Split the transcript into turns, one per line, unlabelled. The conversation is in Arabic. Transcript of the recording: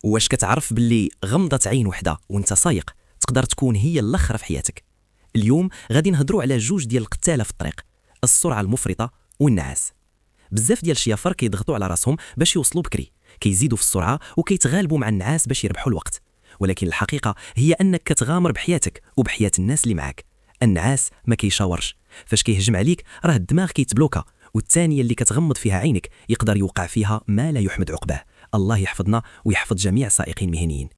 واش كتعرف باللي غمضة عين وحده وانت سايق تقدر تكون هي الاخره في حياتك؟ اليوم غادي نهضروا على جوج ديال القتاله في الطريق: السرعه المفرطه والنعاس. بزاف ديال الشيافر كيضغطوا على راسهم باش يوصلوا بكري، كيزيدوا في السرعه وكيتغالبوا مع النعاس باش يربحوا الوقت. ولكن الحقيقه هي انك كتغامر بحياتك وبحياه الناس اللي معاك. النعاس ما كيشاورش، فاش كيهجم عليك راه الدماغ كيتبلوكا، والثانيه اللي كتغمض فيها عينك يقدر يوقع فيها ما لا يحمد عقباه. الله يحفظنا ويحفظ جميع السائقين المهنيين.